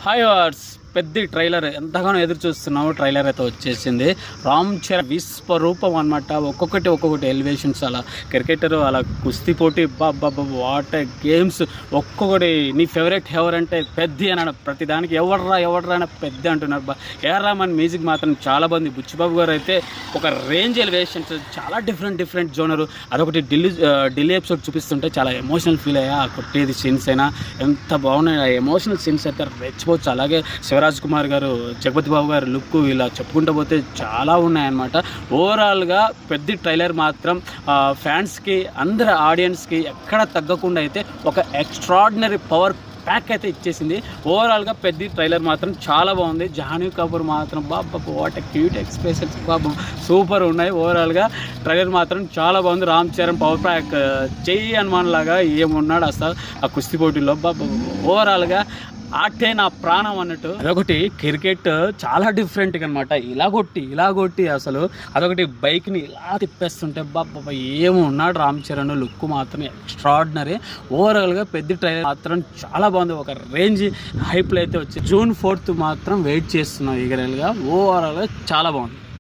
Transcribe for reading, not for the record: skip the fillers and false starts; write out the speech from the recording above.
Hi wars పెద్ద trailer ఎంతగానో ఎదురు చూస్తున్నాము. ట్రైలర్ అయితే వచ్చేసింది. రామ్ చరణ్ విశ్వరూపం అనమాట. ఒక్కొక్కటి ఎలివేషన్స్, అలా క్రికెటర్, అలా కుస్తీ పోటీ, వాట్ గేమ్స్, ఒక్కొక్కటి. నీ ఫేవరెట్ ఎవరంటే పెద్ద అన్నాడు. ప్రతిదానికి ఎవడరా అని పెద్ద అంటున్నారు. ఏఆర్ రెహమాన్ మ్యూజిక్ మాత్రం చాలా బాగుంది. బుచ్చిబాబు గారు అయితే ఒక రేంజ్ ఎలివేషన్స్, చాలా డిఫరెంట్ జోనరు. అదొకటి ఢిల్లీ ఎపిసోడ్ చూపిస్తుంటే చాలా ఎమోషనల్ ఫీల్ అయ్యా. ఆ కొట్టేది సీన్స్ అయినా ఎంత బాగున్నాయి. ఆ ఎమోషనల్ సీన్స్ అయితే రెచ్చిపోవచ్చు. అలాగే శివరాజ్ కుమార్ గారు, జగపతి బాబు గారు లుక్, ఇలా చెప్పుకుంటూ పోతే చాలా ఉన్నాయన్నమాట. ఓవరాల్గా పెద్ద ట్రైలర్ మాత్రం ఫ్యాన్స్కి, అందరి ఆడియన్స్కి ఎక్కడ తగ్గకుండా అయితే ఒక ఎక్స్ట్రాడినరీ పవర్ ప్యాక్ అయితే ఇచ్చేసింది. ఓవరాల్గా పెద్ద ట్రైలర్ మాత్రం చాలా బాగుంది. జాహ్నవి కపూర్ మాత్రం వాట్ క్యూట్ ఎక్స్ప్రెషన్స్ సూపర్ ఉన్నాయి. ఓవరాల్గా ట్రైలర్ మాత్రం చాలా బాగుంది. రామ్ చరణ్ పవర్ ప్యాక్ జై హనుమాన్ లాగా ఏమున్నాడు అసలు ఆ కుస్తీ పోటీలో. ఓవరాల్గా ఆటే నా ప్రాణం అన్నట్టు. అదొకటి క్రికెట్ చాలా డిఫరెంట్గా అనమాట. ఇలా కొట్టి అసలు అదొకటి బైక్ని ఇలా తిప్పేస్తుంటే ఏమో ఉన్నాడు రామ్ చరణ్. లుక్ మాత్రం ఎక్స్ట్రాడినరీ. ఓవరాల్గా పెద్ద ట్రైలర్ మాత్రం చాలా బాగుంది. ఒక రేంజ్ హైప్లో అయితే వచ్చి June 4th మాత్రం వెయిట్ చేస్తున్నాం ఈగరల్గా. ఓవరాల్గా చాలా బాగుంది.